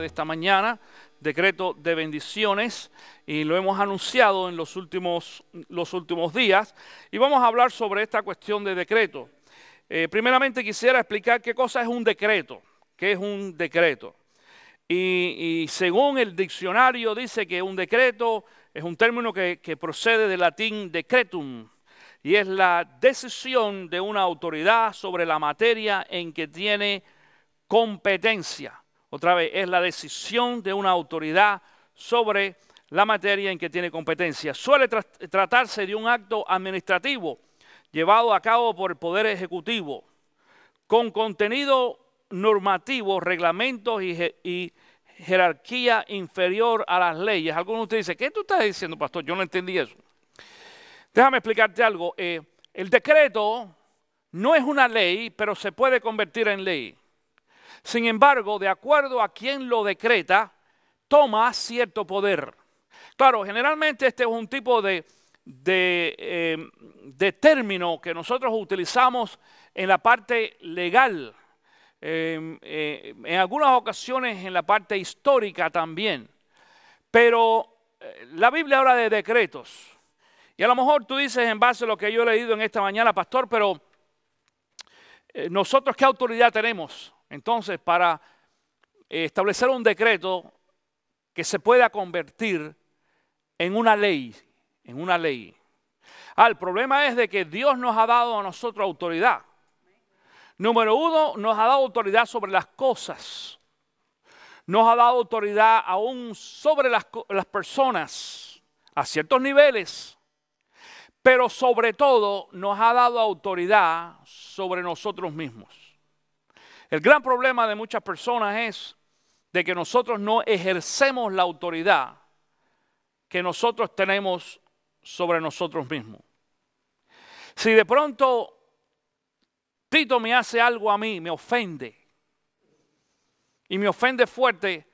de esta mañana, decreto de bendiciones, y lo hemos anunciado en los últimos días, y vamos a hablar sobre esta cuestión de decreto. Primeramente quisiera explicar qué cosa es un decreto, qué es un decreto. Y según el diccionario dice que un decreto es un término que procede del latín decretum, y es la decisión de una autoridad sobre la materia en que tiene competencia. Otra vez, es la decisión de una autoridad sobre la materia en que tiene competencia. Suele tratarse de un acto administrativo llevado a cabo por el Poder Ejecutivo, con contenido normativo, reglamentos y jerarquía inferior a las leyes. Algunos de ustedes dicen, ¿qué tú estás diciendo, pastor? Yo no entendí eso. Déjame explicarte algo. El decreto no es una ley, pero se puede convertir en ley. Sin embargo, de acuerdo a quien lo decreta, toma cierto poder. Claro, generalmente este es un tipo de término que nosotros utilizamos en la parte legal, en algunas ocasiones en la parte histórica también. Pero la Biblia habla de decretos. Y a lo mejor tú dices, en base a lo que yo he leído en esta mañana, pastor, pero nosotros ¿qué autoridad tenemos? Entonces, para establecer un decreto que se pueda convertir en una ley, el problema es de que Dios nos ha dado a nosotros autoridad. Número uno, nos ha dado autoridad sobre las cosas. Nos ha dado autoridad aún sobre las personas a ciertos niveles. Pero sobre todo nos ha dado autoridad sobre nosotros mismos. El gran problema de muchas personas es de que nosotros no ejercemos la autoridad que nosotros tenemos sobre nosotros mismos. Si de pronto Tito me hace algo a mí, me ofende, y me ofende fuerte,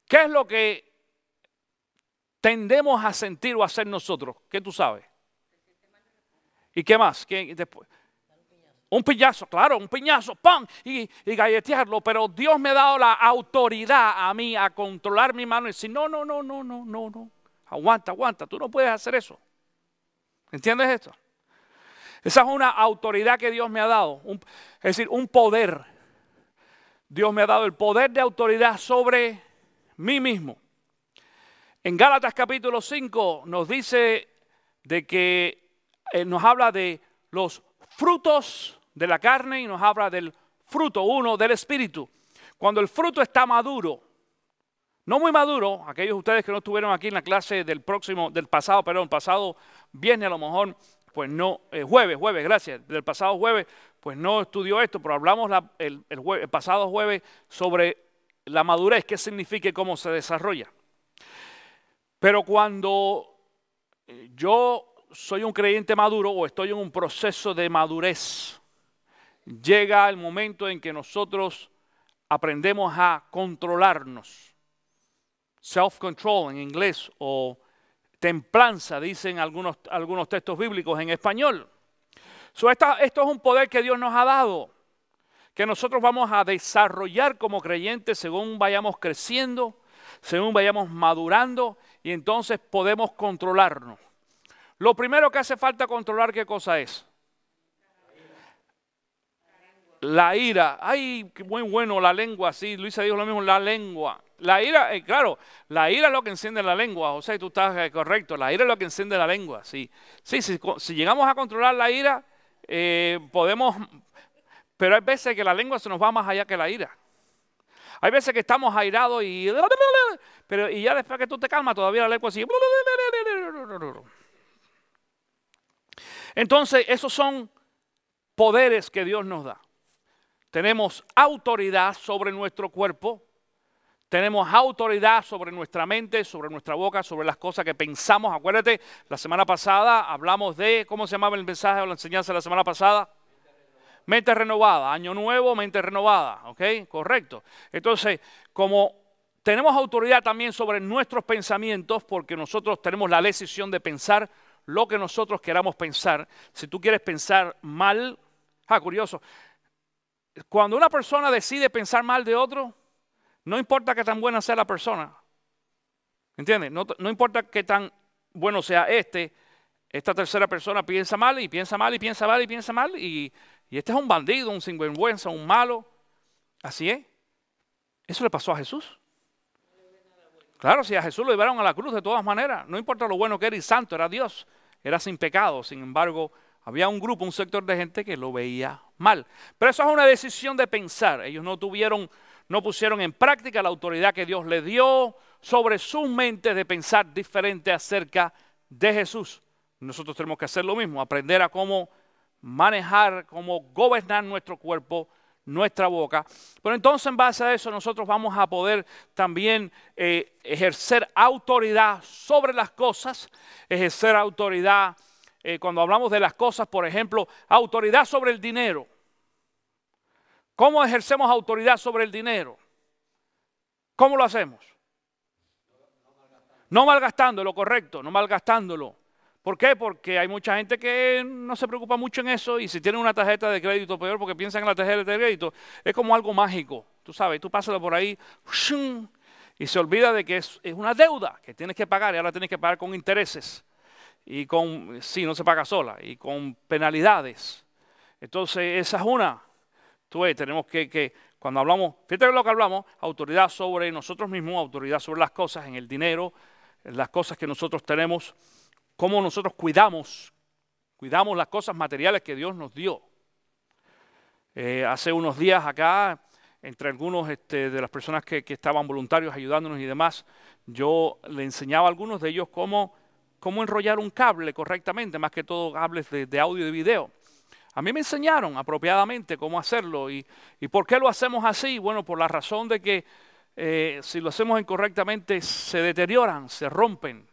¿qué es lo que tendemos a sentir o a hacer nosotros? ¿Qué tú sabes? ¿Y qué más? ¿Qué después? Un piñazo, claro, un piñazo, ¡pam! Y galletearlo, pero Dios me ha dado la autoridad a mí a controlar mi mano y decir, no, aguanta, tú no puedes hacer eso. ¿Entiendes esto? Esa es una autoridad que Dios me ha dado, es decir, un poder. Dios me ha dado el poder de autoridad sobre mí mismo. En Gálatas capítulo 5 nos dice de que nos habla de los frutos de la carne y nos habla del fruto uno del espíritu. Cuando el fruto está maduro, no muy maduro, aquellos de ustedes que no estuvieron aquí en la clase del pasado viernes a lo mejor, pues no, jueves, gracias, del pasado jueves, pues no estudió esto, pero hablamos el pasado jueves sobre la madurez, qué significa y cómo se desarrolla. Pero cuando yo soy un creyente maduro o estoy en un proceso de madurez, llega el momento en que nosotros aprendemos a controlarnos. Self-control en inglés o templanza, dicen algunos textos bíblicos en español. Esto es un poder que Dios nos ha dado, que nosotros vamos a desarrollar como creyentes según vayamos creciendo, según vayamos madurando, y entonces podemos controlarnos. Lo primero que hace falta controlar, ¿qué cosa es? La ira. Ay, qué muy bueno la lengua, sí, Luisa dijo lo mismo, la lengua. La ira, claro, la ira es lo que enciende la lengua, o sea, tú estás correcto, la ira es lo que enciende la lengua, sí. Sí, si llegamos a controlar la ira, podemos, pero hay veces que la lengua se nos va más allá que la ira. Hay veces que estamos airados y ya después que tú te calmas, todavía la lengua sigue. Entonces, esos son poderes que Dios nos da. Tenemos autoridad sobre nuestro cuerpo, tenemos autoridad sobre nuestra mente, sobre nuestra boca, sobre las cosas que pensamos. Acuérdate, la semana pasada hablamos de, ¿cómo se llamaba el mensaje o la enseñanza de la semana pasada? Mente renovada, año nuevo, mente renovada, ¿ok? Correcto. Entonces, como tenemos autoridad también sobre nuestros pensamientos, porque nosotros tenemos la decisión de pensar lo que nosotros queramos pensar. Si tú quieres pensar mal, curioso, cuando una persona decide pensar mal de otro, No importa qué tan buena sea la persona. ¿Entiendes? No importa qué tan bueno sea esta tercera persona piensa mal y piensa mal y piensa mal y piensa mal y este es un bandido, un sinvergüenza, un malo. Así es. Eso le pasó a Jesús. Claro, si a Jesús lo llevaron a la cruz de todas maneras, no importa lo bueno que era y santo, era Dios, era sin pecado. Sin embargo, había un grupo, un sector de gente que lo veía mal. Pero eso es una decisión de pensar. Ellos no pusieron en práctica la autoridad que Dios les dio sobre sus mentes de pensar diferente acerca de Jesús. Nosotros tenemos que hacer lo mismo, aprender a cómo manejar, cómo gobernar nuestro cuerpo, nuestra boca. Pero entonces en base a eso nosotros vamos a poder también ejercer autoridad sobre las cosas, ejercer autoridad cuando hablamos de las cosas, por ejemplo, autoridad sobre el dinero. ¿Cómo ejercemos autoridad sobre el dinero? ¿Cómo lo hacemos? No malgastándolo, correcto, no malgastándolo. ¿Por qué? Porque hay mucha gente que no se preocupa mucho en eso y si tienen una tarjeta de crédito, peor porque piensan en la tarjeta de crédito, es como algo mágico. Tú sabes, tú pásalo por ahí y se olvida de que es una deuda que tienes que pagar y ahora tienes que pagar con intereses y sí, no se paga sola y con penalidades. Entonces esa es una. Tú ves, tenemos que cuando hablamos, fíjate lo que hablamos, autoridad sobre nosotros mismos, autoridad sobre las cosas, en el dinero, en las cosas que nosotros tenemos, cómo nosotros cuidamos las cosas materiales que Dios nos dio. Hace unos días acá, entre algunos de las personas que estaban voluntarios ayudándonos y demás, yo le enseñaba a algunos de ellos cómo enrollar un cable correctamente, más que todo cables de audio y de video. A mí me enseñaron apropiadamente cómo hacerlo y ¿por qué lo hacemos así? Bueno, por la razón de que si lo hacemos incorrectamente se deterioran, se rompen.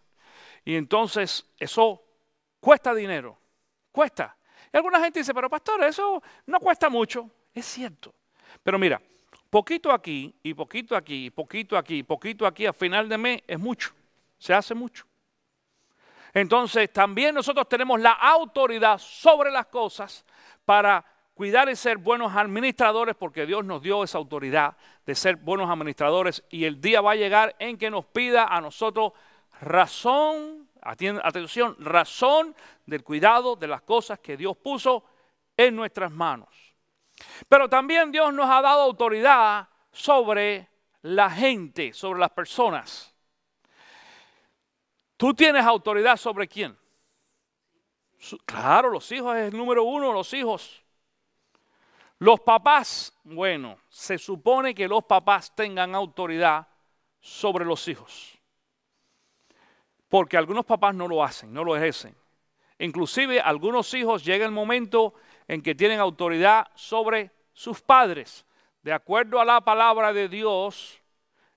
Y entonces eso cuesta dinero, cuesta. Y alguna gente dice, pero pastor, eso no cuesta mucho. Es cierto. Pero mira, poquito aquí y poquito aquí, poquito aquí, poquito aquí, a final de mes es mucho, se hace mucho. Entonces también nosotros tenemos la autoridad sobre las cosas para cuidar y ser buenos administradores porque Dios nos dio esa autoridad de ser buenos administradores y el día va a llegar en que nos pida a nosotros razón, atención, razón del cuidado de las cosas que Dios puso en nuestras manos. Pero también Dios nos ha dado autoridad sobre la gente, sobre las personas. ¿Tú tienes autoridad sobre quién? Claro, los hijos es el número uno, los hijos. Los papás, bueno, se supone que los papás tengan autoridad sobre los hijos. Porque algunos papás no lo hacen, no lo ejercen. Inclusive algunos hijos llega el momento en que tienen autoridad sobre sus padres. De acuerdo a la palabra de Dios,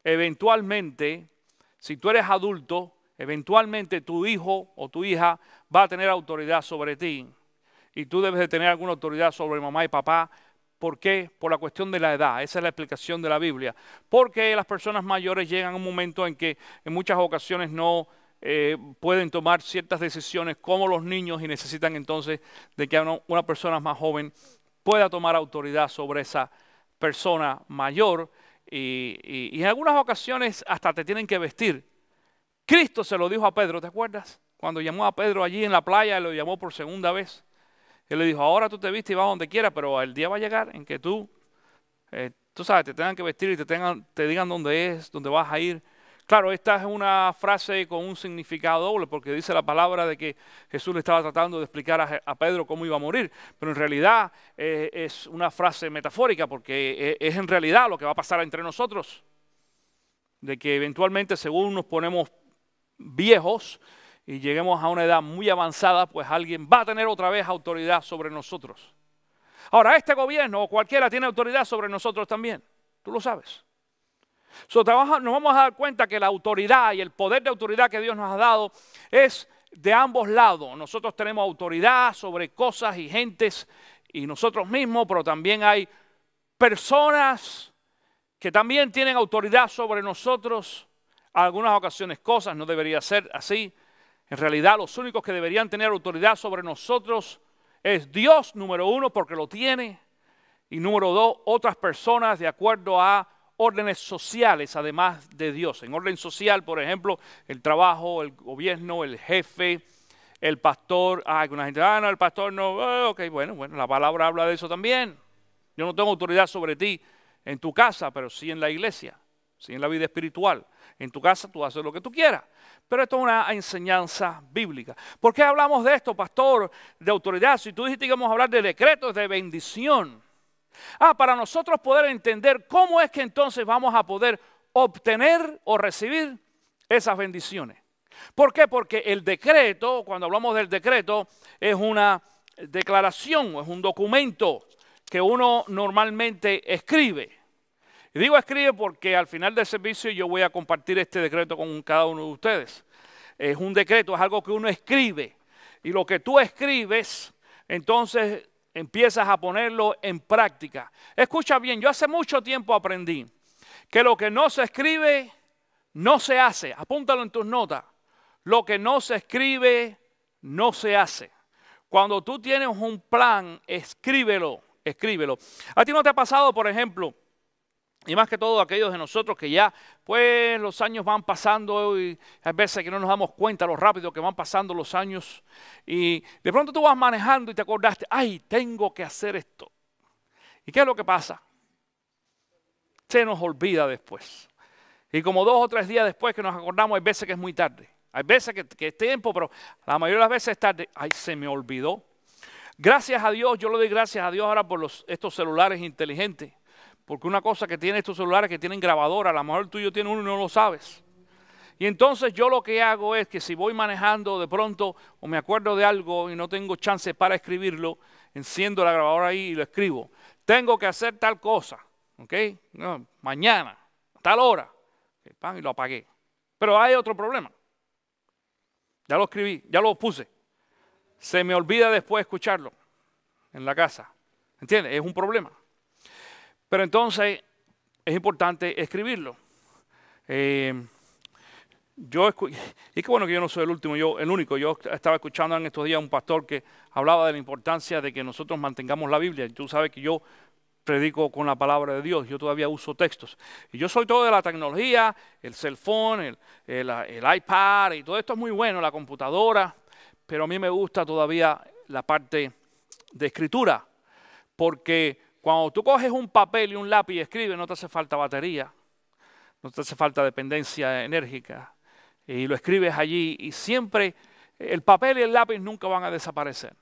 eventualmente, si tú eres adulto, eventualmente tu hijo o tu hija va a tener autoridad sobre ti. Y tú debes de tener alguna autoridad sobre mamá y papá. ¿Por qué? Por la cuestión de la edad. Esa es la explicación de la Biblia. Porque las personas mayores llegan a un momento en que en muchas ocasiones no pueden tomar ciertas decisiones como los niños y necesitan entonces de que una persona más joven pueda tomar autoridad sobre esa persona mayor y en algunas ocasiones hasta te tienen que vestir. Cristo se lo dijo a Pedro, ¿te acuerdas? Cuando llamó a Pedro allí en la playa, lo llamó por segunda vez. Él le dijo, ahora tú te vistes y vas donde quieras, pero el día va a llegar en que tú sabes, te tengan que vestir y te digan dónde es, dónde vas a ir. Claro, esta es una frase con un significado doble porque dice la palabra de que Jesús le estaba tratando de explicar a Pedro cómo iba a morir, pero en realidad es una frase metafórica porque es en realidad lo que va a pasar entre nosotros, de que eventualmente según nos ponemos viejos y lleguemos a una edad muy avanzada, pues alguien va a tener otra vez autoridad sobre nosotros. Ahora, este gobierno o cualquiera tiene autoridad sobre nosotros también, tú lo sabes. Nos vamos a dar cuenta que la autoridad y el poder de autoridad que Dios nos ha dado es de ambos lados. Nosotros tenemos autoridad sobre cosas y gentes y nosotros mismos, pero también hay personas que también tienen autoridad sobre nosotros. En algunas ocasiones cosas no debería ser así. En realidad los únicos que deberían tener autoridad sobre nosotros es Dios, número uno, porque lo tiene. Y número dos, otras personas de acuerdo a órdenes sociales además de Dios. En orden social, por ejemplo, el trabajo, el gobierno, el jefe, el pastor. Alguna gente, no, el pastor no. Ok, bueno, la palabra habla de eso también. Yo no tengo autoridad sobre ti en tu casa, pero sí en la iglesia, sí en la vida espiritual. En tu casa tú haces lo que tú quieras. Pero esto es una enseñanza bíblica. ¿Por qué hablamos de esto, pastor, de autoridad? Si tú dijiste que íbamos a hablar de decretos de bendición. Para nosotros poder entender cómo es que entonces vamos a poder obtener o recibir esas bendiciones. ¿Por qué? Porque el decreto, cuando hablamos del decreto, es una declaración, es un documento que uno normalmente escribe. Y digo escribe porque al final del servicio yo voy a compartir este decreto con cada uno de ustedes. Es un decreto, es algo que uno escribe. Y lo que tú escribes, entonces empiezas a ponerlo en práctica. Escucha bien, yo hace mucho tiempo aprendí que lo que no se escribe, no se hace. Apúntalo en tus notas. Lo que no se escribe, no se hace. Cuando tú tienes un plan, escríbelo, escríbelo. ¿A ti no te ha pasado, por ejemplo, y más que todo aquellos de nosotros que ya, pues los años van pasando y hay veces que no nos damos cuenta lo rápido que van pasando los años y de pronto tú vas manejando y te acordaste, ay, tengo que hacer esto. ¿Y qué es lo que pasa? Se nos olvida después. Y como 2 o 3 días después que nos acordamos, hay veces que es muy tarde. Hay veces que es tiempo, pero la mayoría de las veces es tarde. Ay, se me olvidó. Gracias a Dios, yo le doy gracias a Dios ahora por estos celulares inteligentes. Porque una cosa que tienen estos celulares que tienen grabadora, a lo mejor el tuyo tiene uno y no lo sabes. Y entonces yo lo que hago es que si voy manejando de pronto o me acuerdo de algo y no tengo chance para escribirlo, enciendo la grabadora ahí y lo escribo. Tengo que hacer tal cosa, ¿ok? No, mañana, a tal hora. Y lo apagué. Pero hay otro problema. Ya lo escribí, ya lo puse. Se me olvida después escucharlo en la casa. ¿Entiendes? Es un problema. Pero entonces es importante escribirlo. Y qué bueno que yo no soy el último, el único. Yo estaba escuchando en estos días a un pastor que hablaba de la importancia de que nosotros mantengamos la Biblia. Y tú sabes que yo predico con la palabra de Dios. Yo todavía uso textos. Y yo soy todo de la tecnología, el cell phone, el iPad y todo esto es muy bueno, la computadora. Pero a mí me gusta todavía la parte de escritura. Porque cuando tú coges un papel y un lápiz y escribes, no te hace falta batería, no te hace falta dependencia enérgica. Y lo escribes allí y siempre el papel y el lápiz nunca van a desaparecer.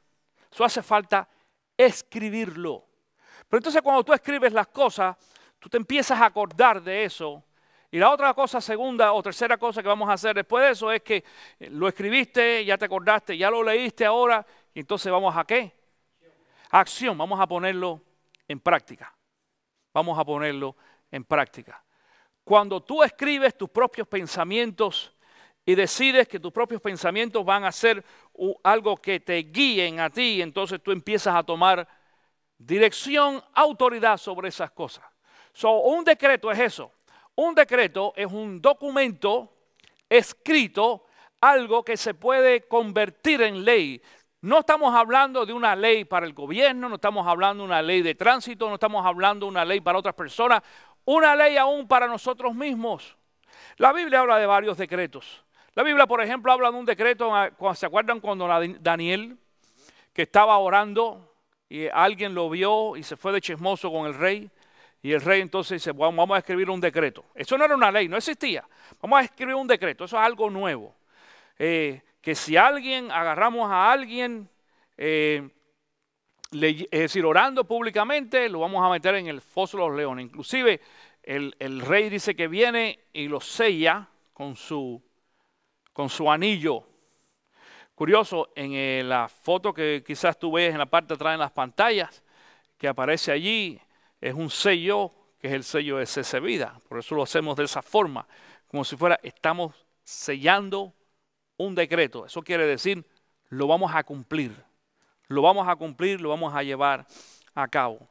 Eso hace falta escribirlo. Pero entonces cuando tú escribes las cosas, tú te empiezas a acordar de eso. Y la otra cosa, segunda o tercera cosa que vamos a hacer después de eso es que lo escribiste, ya te acordaste, ya lo leíste ahora, y entonces vamos a ¿qué? Acción, vamos a ponerlo en práctica. Vamos a ponerlo en práctica. Cuando tú escribes tus propios pensamientos y decides que tus propios pensamientos van a ser algo que te guíen a ti, entonces tú empiezas a tomar dirección, autoridad sobre esas cosas. Un decreto es eso. Un decreto es un documento escrito, algo que se puede convertir en ley. No estamos hablando de una ley para el gobierno, no estamos hablando de una ley de tránsito, no estamos hablando de una ley para otras personas, una ley aún para nosotros mismos. La Biblia habla de varios decretos. La Biblia, por ejemplo, habla de un decreto, ¿se acuerdan cuando Daniel, que estaba orando y alguien lo vio y se fue de chismoso con el rey? Y el rey entonces dice, bueno, vamos a escribir un decreto. Eso no era una ley, no existía. Vamos a escribir un decreto, eso es algo nuevo. Que si agarramos a alguien, es decir, orando públicamente, lo vamos a meter en el foso de los leones. Inclusive el rey dice que viene y lo sella con su anillo. Curioso, en la foto que quizás tú ves en la parte de atrás en las pantallas, que aparece allí, es un sello, que es el sello de CC Vida. Por eso lo hacemos de esa forma, como si fuera, estamos sellando un decreto. Eso quiere decir, lo vamos a cumplir. Lo vamos a cumplir, lo vamos a llevar a cabo.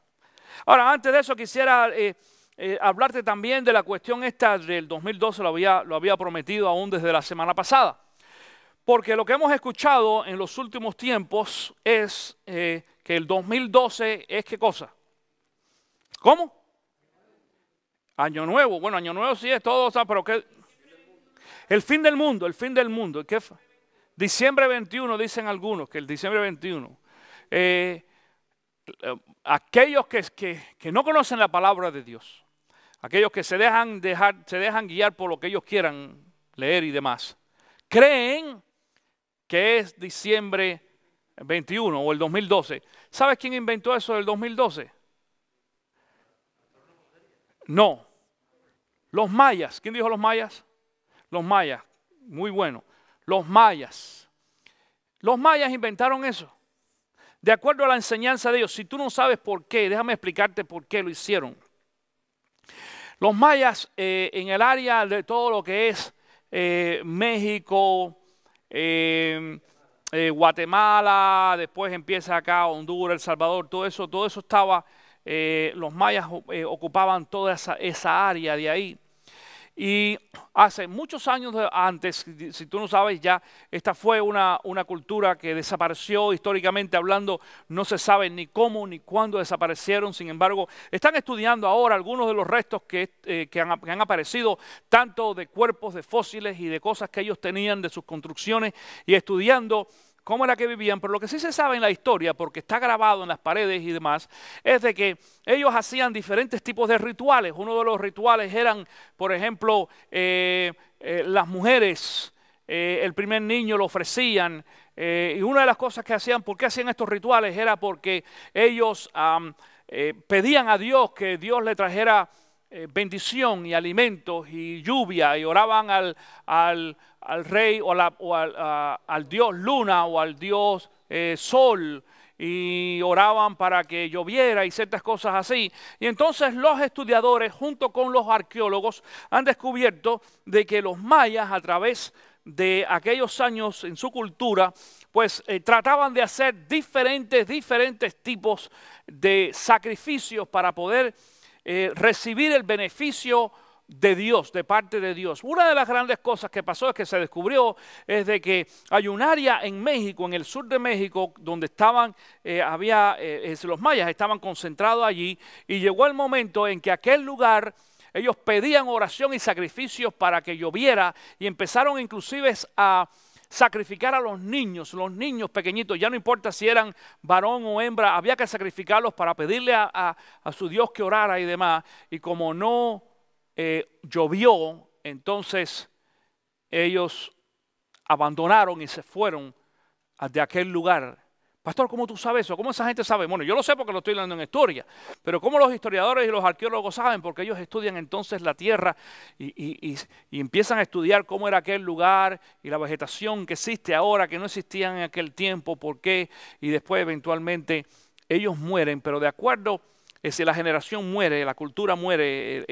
Ahora, antes de eso quisiera hablarte también de la cuestión esta del 2012, lo había prometido aún desde la semana pasada. Porque lo que hemos escuchado en los últimos tiempos es que el 2012 es ¿qué cosa? ¿Cómo? Año Nuevo. Bueno, Año Nuevo sí es todo, pero ¿qué? El fin del mundo, el fin del mundo. ¿Qué? Diciembre 21, dicen algunos, que el diciembre 21. Aquellos que no conocen la palabra de Dios, aquellos que se dejan guiar por lo que ellos quieran leer y demás, creen que es diciembre 21 o el 2012. ¿Sabes quién inventó eso del 2012? No, los mayas. ¿Quién dijo los mayas? Los mayas, muy bueno. Los mayas. Los mayas inventaron eso. De acuerdo a la enseñanza de ellos, si tú no sabes por qué, déjame explicarte por qué lo hicieron. Los mayas en el área de todo lo que es México, Guatemala, después empieza acá Honduras, El Salvador, todo eso estaba, los mayas ocupaban toda esa área de ahí. Y hace muchos años antes, si tú no sabes ya, esta fue una cultura que desapareció históricamente hablando. No se sabe ni cómo ni cuándo desaparecieron. Sin embargo, están estudiando ahora algunos de los restos que han aparecido, tanto de cuerpos, de fósiles y de cosas que ellos tenían de sus construcciones, y estudiando cómo era que vivían. Pero lo que sí se sabe en la historia, porque está grabado en las paredes y demás, es de que ellos hacían diferentes tipos de rituales. Uno de los rituales eran, por ejemplo, las mujeres, el primer niño lo ofrecían. Y una de las cosas que hacían, ¿por qué hacían estos rituales? Era porque ellos pedían a Dios que Dios le trajera bendición y alimentos y lluvia, y oraban al rey o al dios luna o al dios sol, y oraban para que lloviera y ciertas cosas así. Y entonces los estudiadores junto con los arqueólogos han descubierto de que los mayas, a través de aquellos años en su cultura, pues trataban de hacer diferentes tipos de sacrificios para poder recibir el beneficio de Dios, de parte de Dios. Una de las grandes cosas que pasó es que se descubrió es de que hay un área en México, en el sur de México, donde estaban, los mayas estaban concentrados allí, y llegó el momento en que aquel lugar ellos pedían oración y sacrificios para que lloviera, y empezaron inclusive a sacrificar a los niños pequeñitos. Ya no importa si eran varón o hembra, había que sacrificarlos para pedirle a su Dios que orara y demás. Y como no llovió, entonces ellos abandonaron y se fueron de aquel lugar. Pastor, ¿cómo tú sabes eso? ¿Cómo esa gente sabe? Bueno, yo lo sé porque lo estoy leyendo en historia, pero ¿cómo los historiadores y los arqueólogos saben? Porque ellos estudian entonces la tierra y empiezan a estudiar cómo era aquel lugar y la vegetación que existe ahora, que no existía en aquel tiempo, por qué, y después eventualmente ellos mueren. Pero de acuerdo, si la generación muere, la cultura muere,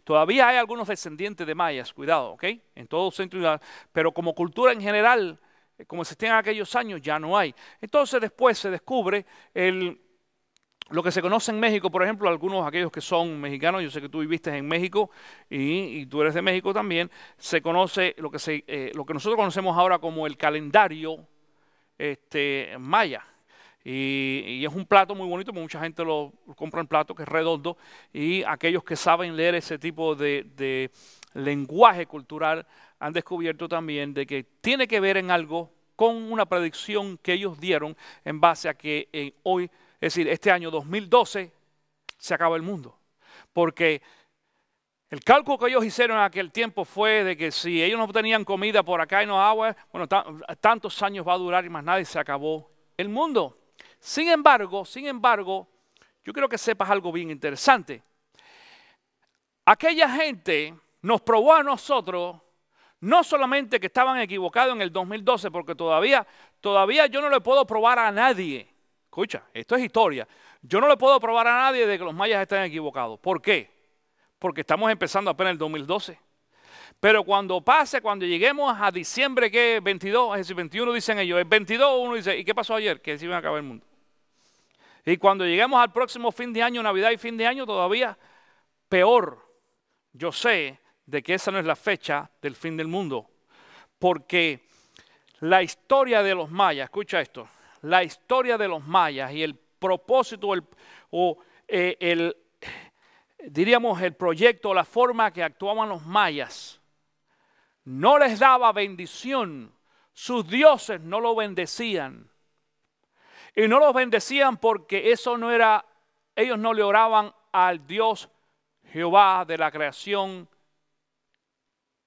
todavía hay algunos descendientes de mayas, cuidado, ¿ok? En todo centro, pero como cultura en general, como existía en aquellos años, ya no hay. Entonces después se descubre lo que se conoce en México, por ejemplo, aquellos que son mexicanos. Yo sé que tú viviste en México y tú eres de México también. Se conoce lo que nosotros conocemos ahora como el calendario maya. Y es un plato muy bonito, mucha gente lo compra en plato, que es redondo, y aquellos que saben leer ese tipo de lenguaje cultural han descubierto también de que tiene que ver en algo con una predicción que ellos dieron en base a que hoy, es decir, este año 2012 se acaba el mundo. Porque el cálculo que ellos hicieron en aquel tiempo fue de que si ellos no tenían comida por acá y no agua, bueno, tantos años va a durar y más nada, y se acabó el mundo. Sin embargo, yo quiero que sepas algo bien interesante. Aquella gente nos probó a nosotros, no solamente que estaban equivocados en el 2012, porque todavía yo no le puedo probar a nadie. Escucha, esto es historia. Yo no le puedo probar a nadie de que los mayas están equivocados. ¿Por qué? Porque estamos empezando apenas el 2012. Pero cuando lleguemos a diciembre, que 22, es decir, 21 dicen ellos, el 22 uno dice, ¿y qué pasó ayer? Que se iba a acabar el mundo. Y cuando lleguemos al próximo fin de año, Navidad y fin de año, todavía peor. Yo sé de que esa no es la fecha del fin del mundo, porque la historia de los mayas, escucha esto, la historia de los mayas y el propósito, diríamos, el proyecto, la forma que actuaban los mayas, no les daba bendición. Sus dioses no lo bendecían. Y no los bendecían porque eso no era, ellos no le oraban al Dios Jehová de la creación,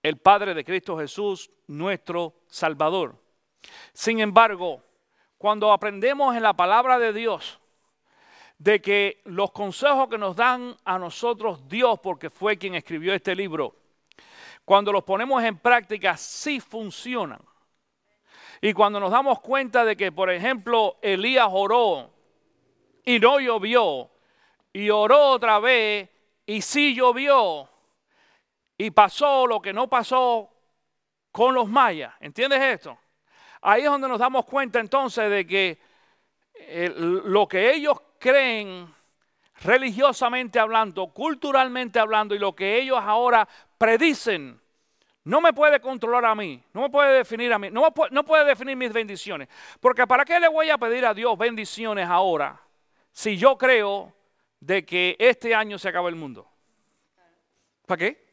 el Padre de Cristo Jesús, nuestro Salvador. Sin embargo, cuando aprendemos en la palabra de Dios de que los consejos que nos dan a nosotros Dios, porque fue quien escribió este libro, cuando los ponemos en práctica sí funcionan. Y cuando nos damos cuenta de que, por ejemplo, Elías oró y no llovió, y oró otra vez y sí llovió, y pasó lo que no pasó con los mayas. ¿Entiendes esto? Ahí es donde nos damos cuenta entonces de que lo que ellos creen religiosamente hablando, culturalmente hablando, y lo que ellos ahora predicen, no me puede controlar a mí, no me puede definir a mí, no puede definir mis bendiciones. Porque ¿para qué le voy a pedir a Dios bendiciones ahora si yo creo de que este año se acaba el mundo? ¿Para qué?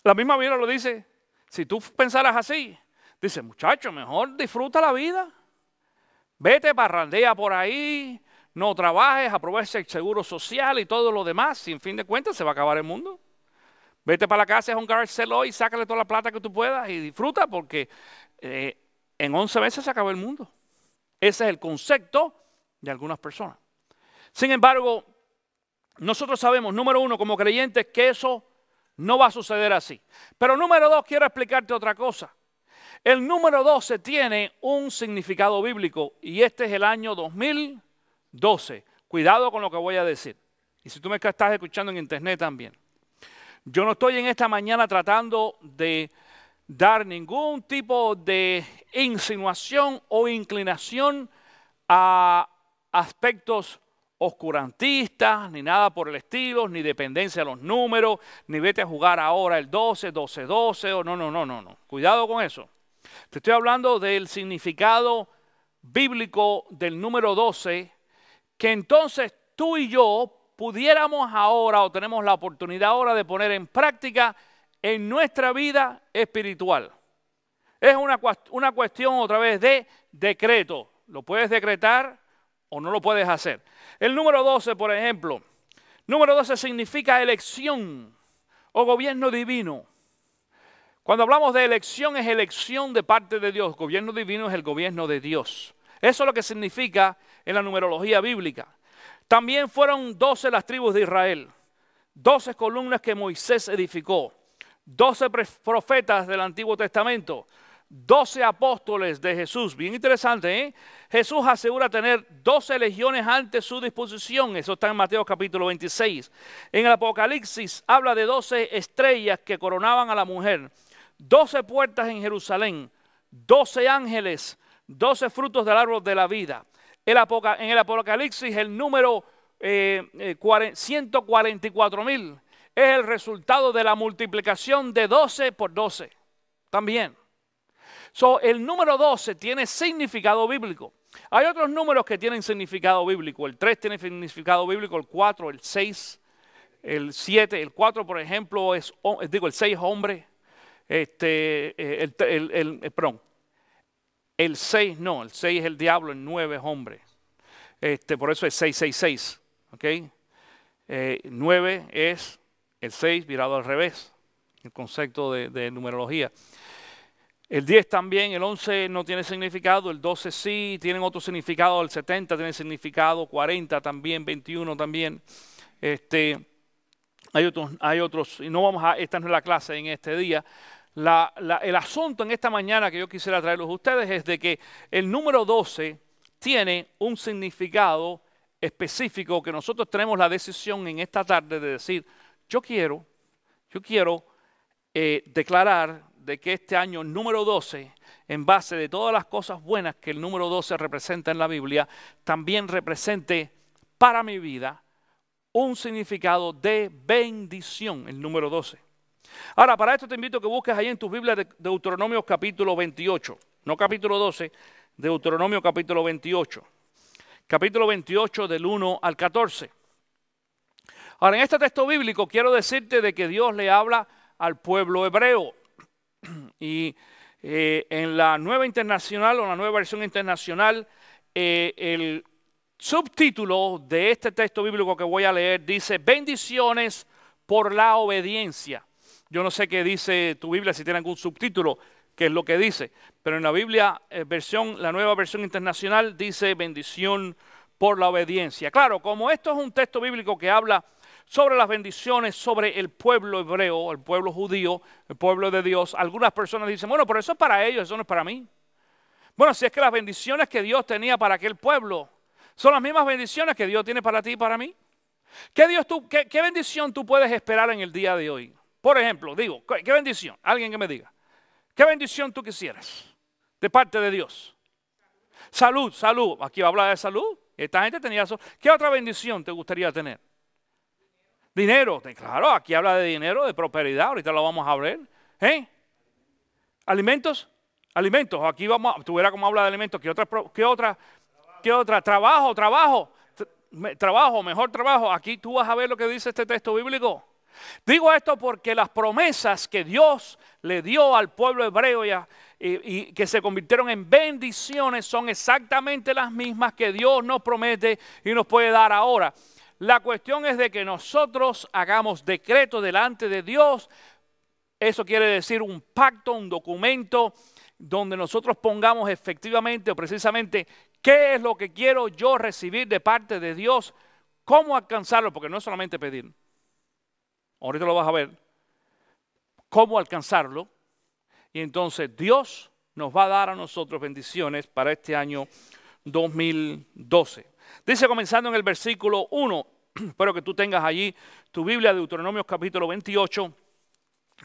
La misma Biblia lo dice. Si tú pensaras así, dice, muchacho, mejor disfruta la vida. Vete, parrandea por ahí, no trabajes, aprovecha el seguro social y todo lo demás. Sin fin de cuentas se va a acabar el mundo. Vete para la casa, es un garage y sácale toda la plata que tú puedas y disfruta porque en 11 meses se acaba el mundo. Ese es el concepto de algunas personas. Sin embargo, nosotros sabemos, número uno, como creyentes, que eso no va a suceder así. Pero número dos, quiero explicarte otra cosa. El número 12 tiene un significado bíblico y este es el año 2012. Cuidado con lo que voy a decir. Y si tú me estás escuchando en internet también. Yo no estoy en esta mañana tratando de dar ningún tipo de insinuación o inclinación a aspectos oscurantistas, ni nada por el estilo, ni dependencia de los números, ni vete a jugar ahora el 12, 12, 12, o no. Cuidado con eso. Te estoy hablando del significado bíblico del número 12, que entonces tú y yo pudiéramos ahora, o tenemos la oportunidad ahora de poner en práctica en nuestra vida espiritual. Es una cuestión otra vez de decreto. Lo puedes decretar o no lo puedes hacer. El número 12, por ejemplo, número 12 significa elección o gobierno divino. Cuando hablamos de elección, es elección de parte de Dios. Gobierno divino es el gobierno de Dios. Eso es lo que significa en la numerología bíblica. También fueron 12 las tribus de Israel, 12 columnas que Moisés edificó, 12 profetas del Antiguo Testamento, 12 apóstoles de Jesús. Bien interesante, ¿eh? Jesús asegura tener 12 legiones ante su disposición. Eso está en Mateo capítulo 26. En el Apocalipsis habla de 12 estrellas que coronaban a la mujer, 12 puertas en Jerusalén, 12 ángeles, 12 frutos del árbol de la vida. En el Apocalipsis el número 144,000 es el resultado de la multiplicación de 12 por 12 también. El número 12 tiene significado bíblico. Hay otros números que tienen significado bíblico. El 3 tiene significado bíblico, el 4, el 6, el 7. El 4, por ejemplo, el 6 hombre. El 6 no, el 6 es el diablo, el 9 es hombre. Por eso es 666. ¿Okay? 9 es el 6 virado al revés. El concepto de numerología. El 10 también, el 11 no tiene significado, el 12 sí, tienen otro significado, el 70 tiene significado, 40 también, 21 también. Hay otros, y no vamos a, esta no es la clase en este día. El asunto en esta mañana que yo quisiera traerles a ustedes es de que el número 12 tiene un significado específico que nosotros tenemos la decisión en esta tarde de decir, yo quiero declarar de que este año número 12, en base de todas las cosas buenas que el número 12 representa en la Biblia, también represente para mi vida un significado de bendición, el número 12. Ahora, para esto te invito a que busques ahí en tus Biblias de Deuteronomio capítulo 28, no capítulo 12, Deuteronomio capítulo 28. Capítulo 28 del 1 al 14. Ahora, en este texto bíblico quiero decirte de que Dios le habla al pueblo hebreo. Y en la Nueva Internacional o la Nueva Versión Internacional, el subtítulo de este texto bíblico que voy a leer dice: bendiciones por la obediencia. Yo no sé qué dice tu Biblia, si tiene algún subtítulo, qué es lo que dice. Pero en la Biblia, la Nueva Versión Internacional dice bendición por la obediencia. Claro, como esto es un texto bíblico que habla sobre las bendiciones sobre el pueblo hebreo, el pueblo judío, el pueblo de Dios, algunas personas dicen, bueno, pero eso es para ellos, eso no es para mí. Bueno, si es que las bendiciones que Dios tenía para aquel pueblo son las mismas bendiciones que Dios tiene para ti y para mí. ¿Qué bendición tú puedes esperar en el día de hoy? Por ejemplo, digo, ¿qué bendición? Alguien que me diga. ¿Qué bendición tú quisieras de parte de Dios? Salud, salud. Aquí va a hablar de salud. Esta gente tenía eso. ¿Qué otra bendición te gustaría tener? Dinero. Claro, aquí habla de dinero, de prosperidad. Ahorita lo vamos a ver. Alimentos. Alimentos. Aquí vamos. Tú verás cómo habla de alimentos. ¿Qué otra? Trabajo. Trabajo, mejor trabajo. Aquí tú vas a ver lo que dice este texto bíblico. Digo esto porque las promesas que Dios le dio al pueblo hebreo y que se convirtieron en bendiciones son exactamente las mismas que Dios nos promete y nos puede dar ahora. La cuestión es de que nosotros hagamos decreto delante de Dios. Eso quiere decir un pacto, un documento donde nosotros pongamos efectivamente o precisamente qué es lo que quiero yo recibir de parte de Dios, cómo alcanzarlo, porque no es solamente pedir. Ahorita lo vas a ver, cómo alcanzarlo. Y entonces Dios nos va a dar a nosotros bendiciones para este año 2012. Dice, comenzando en el versículo 1, espero que tú tengas allí tu Biblia, Deuteronomio capítulo 28,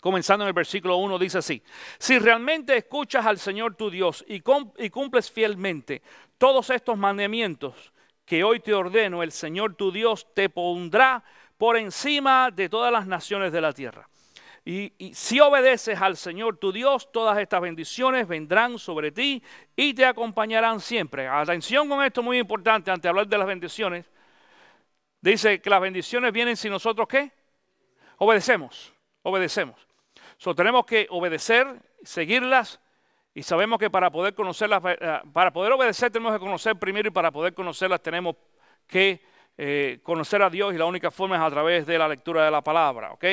comenzando en el versículo 1, dice así: si realmente escuchas al Señor tu Dios y cumples fielmente todos estos mandamientos que hoy te ordeno, el Señor tu Dios te pondrá por encima de todas las naciones de la tierra. Y si obedeces al Señor tu Dios, todas estas bendiciones vendrán sobre ti y te acompañarán siempre. Atención con esto, muy importante, antes de hablar de las bendiciones. Dice que las bendiciones vienen si nosotros, ¿qué? Obedecemos. Tenemos que obedecer, seguirlas, y sabemos que para poder conocerlas, para poder obedecer tenemos que conocer primero, y para poder conocerlas tenemos que conocer a Dios, y la única forma es a través de la lectura de la palabra, ¿ok?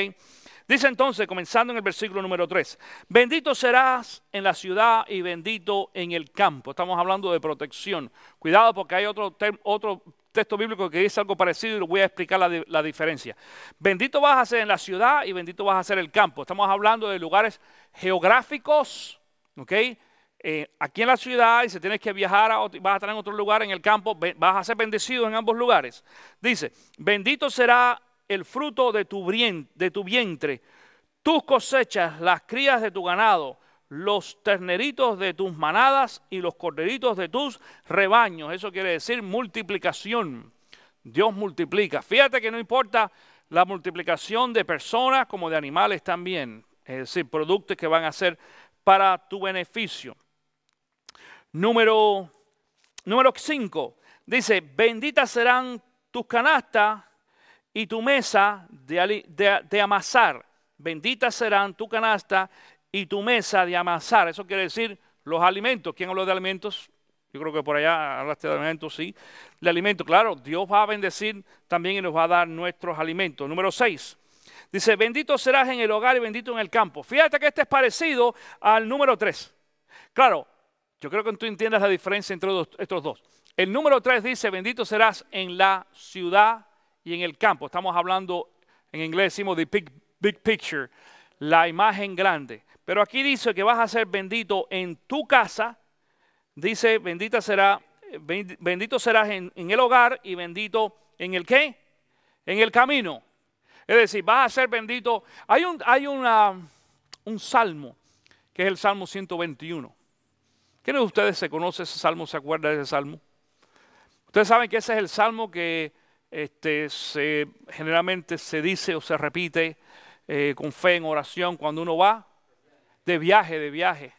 Dice entonces, comenzando en el versículo número 3, bendito serás en la ciudad y bendito en el campo. Estamos hablando de protección. Cuidado, porque hay otro texto bíblico que dice algo parecido y lo voy a explicar la diferencia. Bendito vas a ser en la ciudad y bendito vas a ser el campo. Estamos hablando de lugares geográficos, ¿ok? Aquí en la ciudad, y si tienes que viajar, vas a estar en otro lugar, en el campo, vas a ser bendecido en ambos lugares. Dice, bendito será el fruto de tu vientre, tus cosechas, las crías de tu ganado, los terneritos de tus manadas y los corderitos de tus rebaños. Eso quiere decir multiplicación. Dios multiplica. Fíjate que no importa la multiplicación de personas como de animales también. Es decir, productos que van a ser para tu beneficio. Número 5. Dice, benditas serán tus canastas y tu mesa de amasar. Benditas serán tu canasta y tu mesa de amasar. Eso quiere decir los alimentos. ¿Quién habló de alimentos? Yo creo que por allá hablaste de alimentos, sí. De alimentos, claro, Dios va a bendecir también y nos va a dar nuestros alimentos. Número 6. Dice, bendito serás en el hogar y bendito en el campo. Fíjate que este es parecido al número 3. Claro, yo creo que tú entiendas la diferencia entre estos dos. El número 3 dice, bendito serás en la ciudad y en el campo. Estamos hablando, en inglés decimos the big picture, la imagen grande. Pero aquí dice que vas a ser bendito en tu casa. Dice, bendito serás en el hogar y bendito en el ¿qué? En el camino. Es decir, vas a ser bendito. Hay un salmo, que es el Salmo 121. ¿Quiénes de ustedes se conoce ese salmo, se acuerda de ese salmo? Ustedes saben que ese es el salmo que generalmente se dice o se repite con fe en oración cuando uno va de viaje,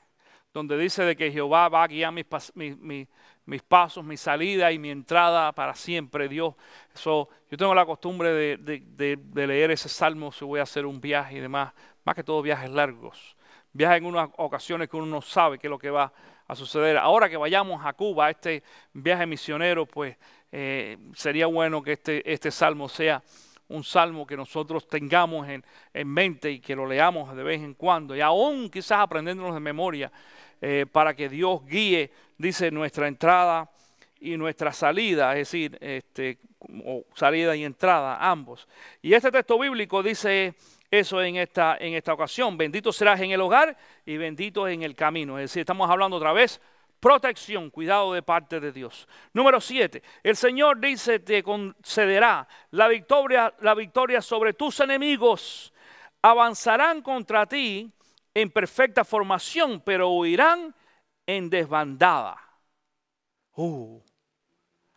donde dice de que Jehová va a guiar mis mis pasos, mi salida y mi entrada para siempre, Dios. Yo tengo la costumbre de leer ese salmo si voy a hacer un viaje y demás, más que todo viajes largos. Viajes en unas ocasiones que uno no sabe qué es lo que va a suceder. Ahora que vayamos a Cuba, este viaje misionero, pues sería bueno que este salmo sea un salmo que nosotros tengamos en mente y que lo leamos de vez en cuando. Y aún quizás aprendiéndonos de memoria para que Dios guíe, dice, nuestra entrada y nuestra salida, es decir, o salida y entrada, ambos. Y este texto bíblico dice eso en esta ocasión: bendito serás en el hogar y bendito en el camino. Es decir, estamos hablando otra vez, protección, cuidado de parte de Dios. Número 7, el Señor dice, te concederá la victoria sobre tus enemigos. Avanzarán contra ti en perfecta formación, pero huirán en desbandada.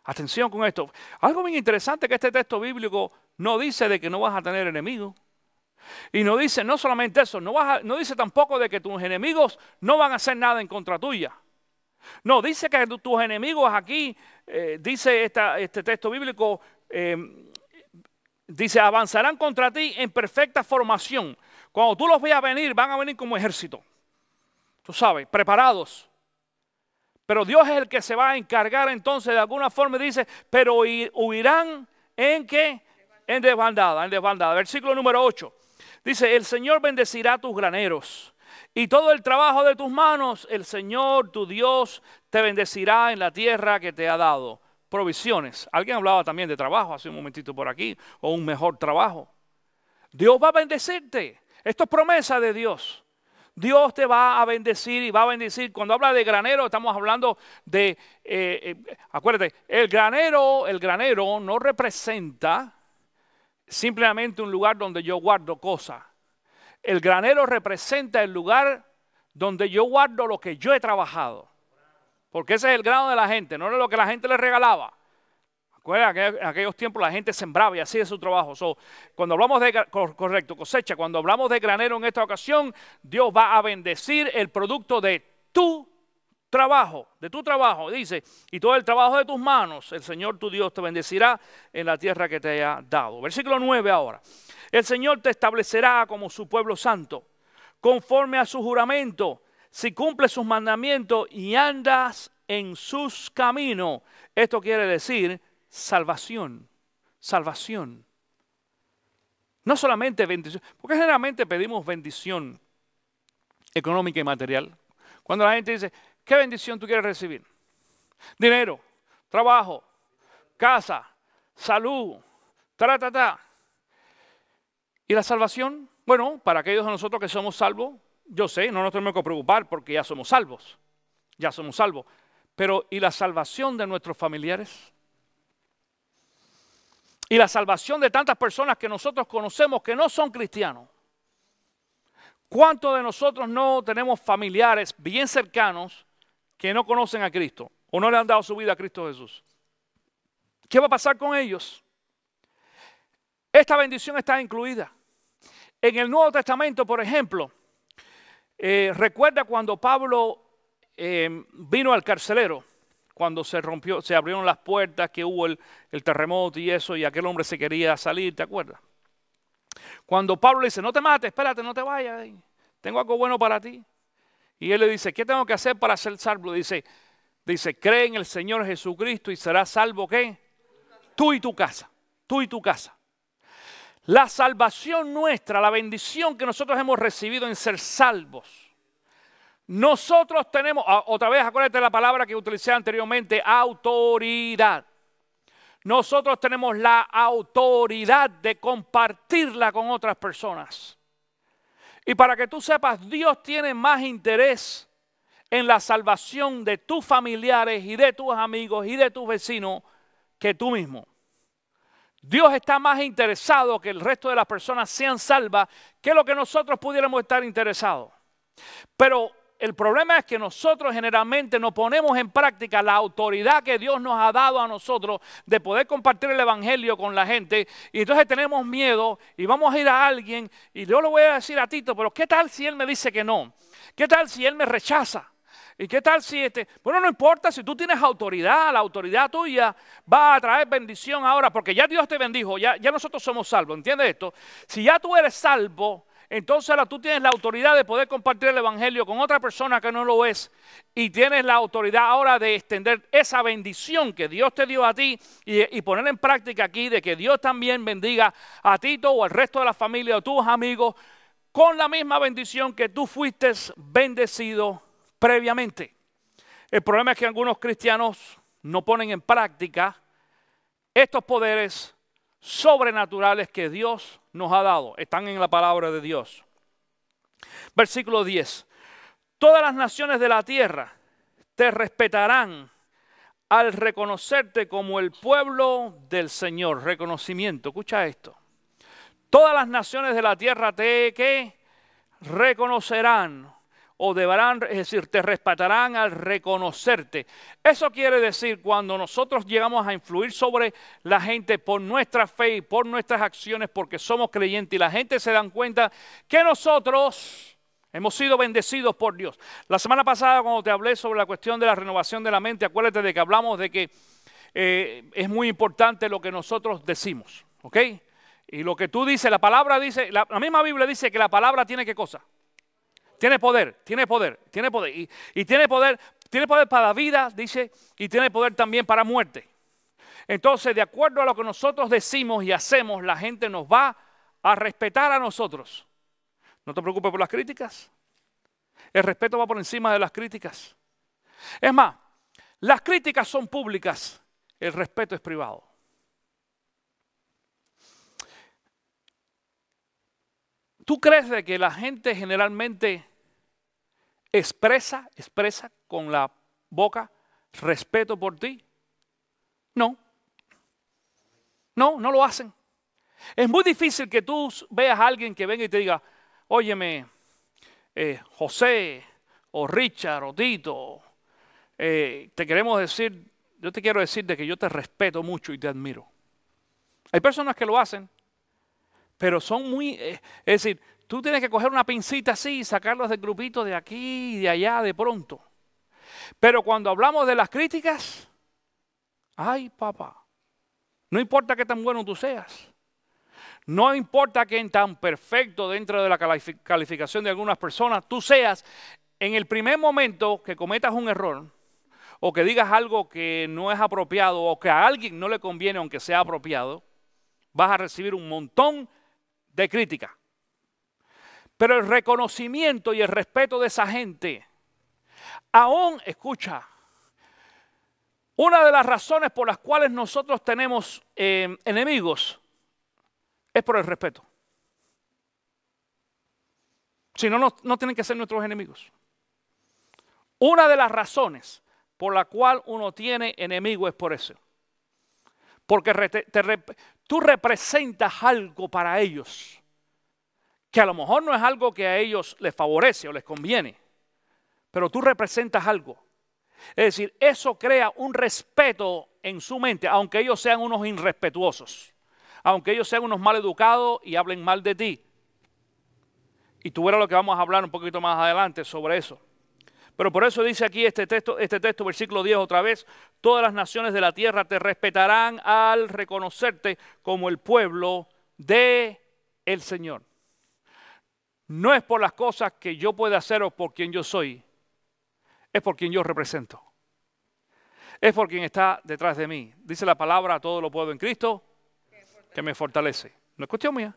Atención con esto. Algo bien interesante que este texto bíblico no dice de que no vas a tener enemigos. Y no dice no solamente eso, no dice tampoco de que tus enemigos no van a hacer nada en contra tuya. No, dice que tus enemigos aquí, dice este texto bíblico, dice, avanzarán contra ti en perfecta formación. Cuando tú los veas venir, van a venir como ejército. Tú sabes, preparados. Pero Dios es el que se va a encargar entonces de alguna forma, dice, pero huirán ¿en qué? En desbandada, en desbandada. Versículo número 8. Dice, el Señor bendecirá tus graneros y todo el trabajo de tus manos, el Señor tu Dios te bendecirá en la tierra que te ha dado. Provisiones. Alguien hablaba también de trabajo hace un momentito por aquí, o un mejor trabajo. Dios va a bendecirte. Esto es promesa de Dios. Dios te va a bendecir y va a bendecir. Cuando habla de granero, estamos hablando de, acuérdate, el granero no representa simplemente un lugar donde yo guardo cosas. El granero representa el lugar donde yo guardo lo que yo he trabajado. Porque ese es el grano de la gente, no es lo que la gente le regalaba. Acuérdense que en aquellos tiempos la gente sembraba y hacía su trabajo. Cuando hablamos de cosecha, cuando hablamos de granero en esta ocasión, Dios va a bendecir el producto de tu trabajo, dice, y todo el trabajo de tus manos, el Señor tu Dios te bendecirá en la tierra que te haya dado. Versículo 9 ahora. El Señor te establecerá como su pueblo santo, conforme a su juramento, si cumples sus mandamientos y andas en sus caminos. Esto quiere decir salvación, salvación. No solamente bendición, porque generalmente pedimos bendición económica y material. Cuando la gente dice, ¿qué bendición tú quieres recibir? Dinero, trabajo, casa, salud, ¿Y la salvación? Bueno, para aquellos de nosotros que somos salvos, yo sé, no nos tenemos que preocupar porque ya somos salvos. Ya somos salvos. Pero ¿y la salvación de nuestros familiares? ¿Y la salvación de tantas personas que nosotros conocemos que no son cristianos? ¿Cuántos de nosotros no tenemos familiares bien cercanos que no conocen a Cristo o no le han dado su vida a Cristo Jesús? ¿Qué va a pasar con ellos? Esta bendición está incluida. En el Nuevo Testamento, por ejemplo, recuerda cuando Pablo vino al carcelero, cuando se abrieron las puertas, que hubo el terremoto y eso, y aquel hombre se quería salir, ¿te acuerdas? Cuando Pablo le dice, no te mates, espérate, no te vayas, tengo algo bueno para ti. Y él le dice, ¿qué tengo que hacer para ser salvo? Dice, cree en el Señor Jesucristo y serás salvo, ¿qué? Tú y tu casa, tú y tu casa. La salvación nuestra, la bendición que nosotros hemos recibido en ser salvos. Nosotros tenemos, otra vez acuérdate de la palabra que utilicé anteriormente, autoridad. Nosotros tenemos la autoridad de compartirla con otras personas. Y para que tú sepas, Dios tiene más interés en la salvación de tus familiares y de tus amigos y de tus vecinos que tú mismo. Dios está más interesado que el resto de las personas sean salvas que lo que nosotros pudiéramos estar interesados. Pero el problema es que nosotros generalmente no ponemos en práctica la autoridad que Dios nos ha dado a nosotros de poder compartir el evangelio con la gente. Y entonces tenemos miedo y vamos a ir a alguien y yo le voy a decir a Tito, pero ¿qué tal si él me dice que no? ¿Qué tal si él me rechaza? ¿Y qué tal si bueno, no importa, si tú tienes autoridad, la autoridad tuya va a traer bendición ahora, porque ya Dios te bendijo, ya nosotros somos salvos, ¿entiendes esto? Si ya tú eres salvo, entonces ahora tú tienes la autoridad de poder compartir el evangelio con otra persona que no lo es, y tienes la autoridad ahora de extender esa bendición que Dios te dio a ti y poner en práctica aquí de que Dios también bendiga a Tito o al resto de la familia o tus amigos con la misma bendición que tú fuiste bendecido previamente. El problema es que algunos cristianos no ponen en práctica estos poderes sobrenaturales que Dios nos ha dado. Están en la palabra de Dios. Versículo 10. Todas las naciones de la tierra te respetarán al reconocerte como el pueblo del Señor. Reconocimiento. Escucha esto. Todas las naciones de la tierra te reconocerán o deberán, es decir, te respetarán al reconocerte. Eso quiere decir cuando nosotros llegamos a influir sobre la gente por nuestra fe y por nuestras acciones porque somos creyentes y la gente se dan cuenta que nosotros hemos sido bendecidos por Dios. La semana pasada cuando te hablé sobre la cuestión de la renovación de la mente, acuérdate de que hablamos de que es muy importante lo que nosotros decimos, ¿ok? Y lo que tú dices, la palabra dice, la misma Biblia dice que la palabra tiene ¿qué cosa? Tiene poder, tiene poder, tiene poder. Y tiene poder para la vida, dice, y tiene poder también para muerte. Entonces, de acuerdo a lo que nosotros decimos y hacemos, la gente nos va a respetar a nosotros. No te preocupes por las críticas. El respeto va por encima de las críticas. Es más, las críticas son públicas, el respeto es privado. ¿Tú crees de que la gente generalmente expresa con la boca respeto por ti? No. No lo hacen. Es muy difícil que tú veas a alguien que venga y te diga, óyeme, José, o Richard, o Tito, yo te quiero decir de que yo te respeto mucho y te admiro. Hay personas que lo hacen, pero son muy, es decir, tú tienes que coger una pincita así y sacarlos del grupito de aquí y de allá de pronto. Pero cuando hablamos de las críticas, ay papá, no importa qué tan bueno tú seas. No importa qué tan perfecto dentro de la calificación de algunas personas tú seas, en el primer momento que cometas un error o que digas algo que no es apropiado o que a alguien no le conviene aunque sea apropiado, vas a recibir un montón de crítica. Pero el reconocimiento y el respeto de esa gente, aún, escucha, una de las razones por las cuales nosotros tenemos enemigos es por el respeto. Si no, no tienen que ser nuestros enemigos. Una de las razones por la cual uno tiene enemigos es por eso. Porque tú representas algo para ellos que a lo mejor no es algo que a ellos les favorece o les conviene, pero tú representas algo. Es decir, eso crea un respeto en su mente, aunque ellos sean unos irrespetuosos, aunque ellos sean unos mal educados y hablen mal de ti. Y tú verás lo que vamos a hablar un poquito más adelante sobre eso. Pero por eso dice aquí este texto, versículo 10 otra vez, todas las naciones de la tierra te respetarán al reconocerte como el pueblo del Señor. No es por las cosas que yo pueda hacer o por quien yo soy, es por quien yo represento. Es por quien está detrás de mí. Dice la palabra, todo lo puedo en Cristo, que me fortalece. No es cuestión mía.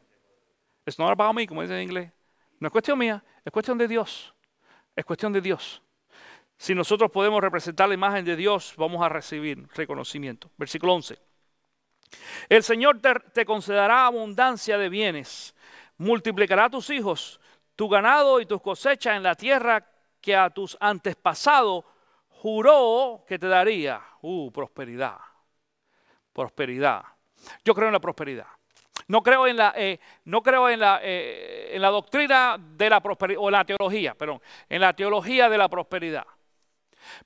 It's not about me, como dice en inglés. No es cuestión mía, es cuestión de Dios. Es cuestión de Dios. Si nosotros podemos representar la imagen de Dios, vamos a recibir reconocimiento. Versículo 11. El Señor te concederá abundancia de bienes, multiplicará tus hijos, tu ganado y tus cosechas en la tierra que a tus antepasados juró que te daría. Prosperidad. Prosperidad. Yo creo en la prosperidad. No creo en la doctrina de la prosperidad, o la teología, perdón, en la teología de la prosperidad.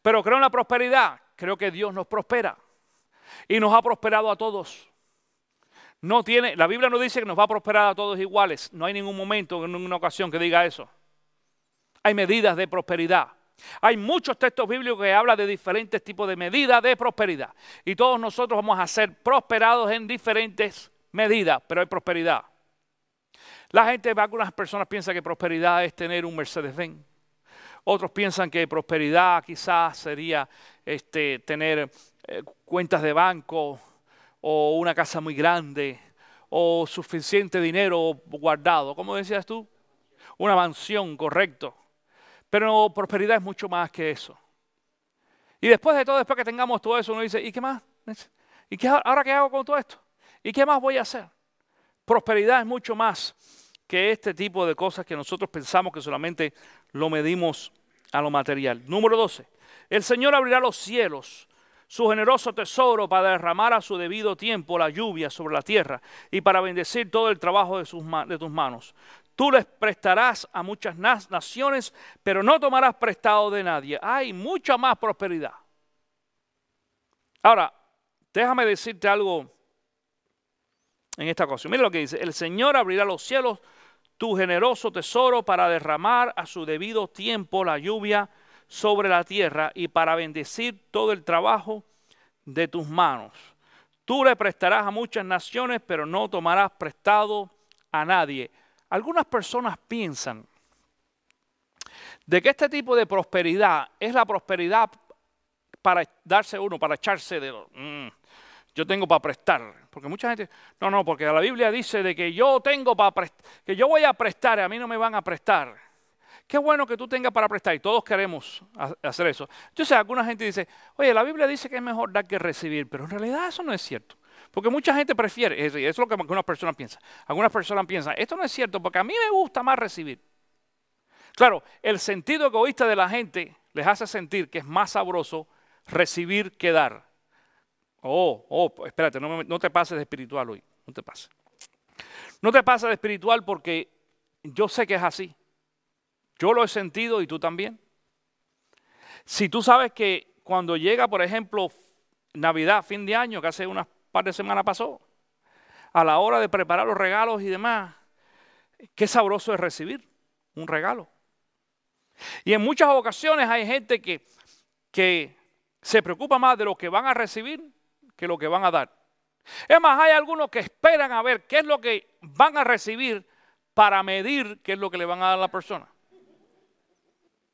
Pero creo en la prosperidad, creo que Dios nos prospera y nos ha prosperado a todos. La Biblia no dice que nos va a prosperar a todos iguales, no hay ningún momento, en ninguna ocasión que diga eso. Hay medidas de prosperidad, Hay muchos textos bíblicos que hablan de diferentes tipos de medidas de prosperidad. Y todos nosotros vamos a ser prosperados en diferentes medidas, pero hay prosperidad. La gente, algunas personas piensan que prosperidad es tener un Mercedes-Benz. Otros piensan que prosperidad quizás sería tener cuentas de banco o una casa muy grande o suficiente dinero guardado. ¿Cómo decías tú? Una mansión, correcto. Pero prosperidad es mucho más que eso. Y después de todo, después que tengamos todo eso, uno dice, ¿y qué más? ¿Y ahora qué hago con todo esto? ¿Y qué más voy a hacer? Prosperidad es mucho más que este tipo de cosas que nosotros pensamos que solamente lo medimos a lo material. Número 12. El Señor abrirá los cielos, su generoso tesoro, para derramar a su debido tiempo la lluvia sobre la tierra y para bendecir todo el trabajo de tus manos. Tú les prestarás a muchas naciones, pero no tomarás prestado de nadie. Hay mucha más prosperidad. Ahora, déjame decirte algo en esta ocasión. Mira lo que dice. El Señor abrirá los cielos, tu generoso tesoro, para derramar a su debido tiempo la lluvia sobre la tierra y para bendecir todo el trabajo de tus manos. Tú le prestarás a muchas naciones, pero no tomarás prestado a nadie. Algunas personas piensan de que este tipo de prosperidad es la prosperidad para darse uno, para echarse de yo tengo para prestar. Porque mucha gente, no, porque la Biblia dice de que yo tengo para prestar, que yo voy a prestar y a mí no me van a prestar. Qué bueno que tú tengas para prestar y todos queremos hacer eso. Yo sé, alguna gente dice, oye, la Biblia dice que es mejor dar que recibir, pero en realidad eso no es cierto. Porque mucha gente prefiere, eso es lo que algunas personas piensan. Algunas personas piensan, esto no es cierto porque a mí me gusta más recibir. Claro, el sentido egoísta de la gente les hace sentir que es más sabroso recibir que dar. Espérate, no te pases de espiritual hoy, no te pases. No te pases de espiritual porque yo sé que es así. Yo lo he sentido y tú también. Si tú sabes que cuando llega, por ejemplo, Navidad, fin de año, que hace unas par de semanas pasó, a la hora de preparar los regalos y demás, qué sabroso es recibir un regalo. Y en muchas ocasiones hay gente que se preocupa más de lo que van a recibir que lo que van a dar. Es más, hay algunos que esperan a ver qué es lo que van a recibir para medir qué es lo que le van a dar a la persona.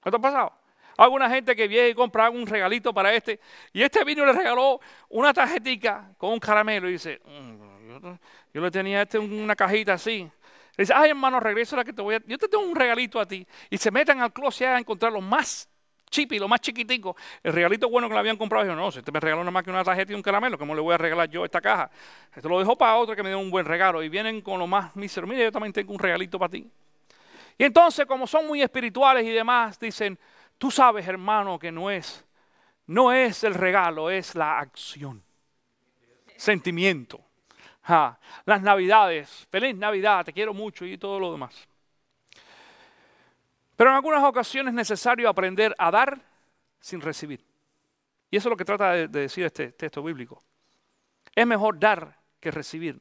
¿No te ha pasado? Alguna gente que viene y compra un regalito para y este vino y le regaló una tarjetita con un caramelo y dice, yo le tenía una cajita así. Le dice, ay hermano, regresa la que yo te tengo un regalito a ti. Y se meten al closet a encontrar lo más chipi, lo más chiquitico, el regalito bueno que le habían comprado. Y yo, no, si usted me regaló nada más que una tarjeta y un caramelo, ¿cómo le voy a regalar yo esta caja? Esto lo dejo para otro que me dio un buen regalo. Y vienen con lo más mísero, mire, yo también tengo un regalito para ti. Y entonces, como son muy espirituales y demás, dicen, tú sabes, hermano, que no es el regalo, es la acción. Sentimiento. Las Navidades, feliz Navidad, te quiero mucho y todo lo demás. Pero en algunas ocasiones es necesario aprender a dar sin recibir. Y eso es lo que trata de decir este texto bíblico. Es mejor dar que recibir.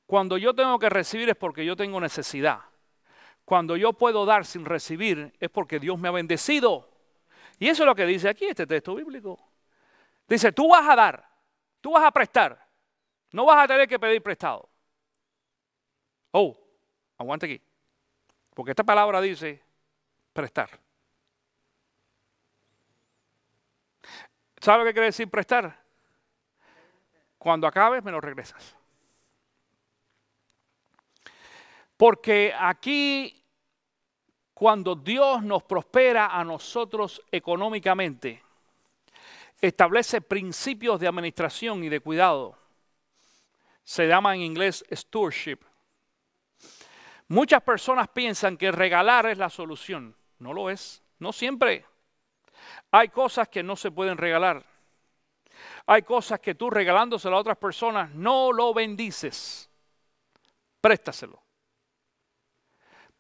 Cuando yo tengo que recibir es porque yo tengo necesidad. Cuando yo puedo dar sin recibir es porque Dios me ha bendecido. Y eso es lo que dice aquí este texto bíblico. Dice, tú vas a dar, tú vas a prestar. No vas a tener que pedir prestado. Aguante aquí. Porque esta palabra dice prestar. ¿Sabe lo que quiere decir prestar? Cuando acabes me lo regresas. Porque aquí, cuando Dios nos prospera a nosotros económicamente, establece principios de administración y de cuidado. Se llama en inglés stewardship. Muchas personas piensan que regalar es la solución. No lo es. No siempre. Hay cosas que no se pueden regalar. Hay cosas que tú regalándoselo a otras personas no lo bendices. Préstaselo.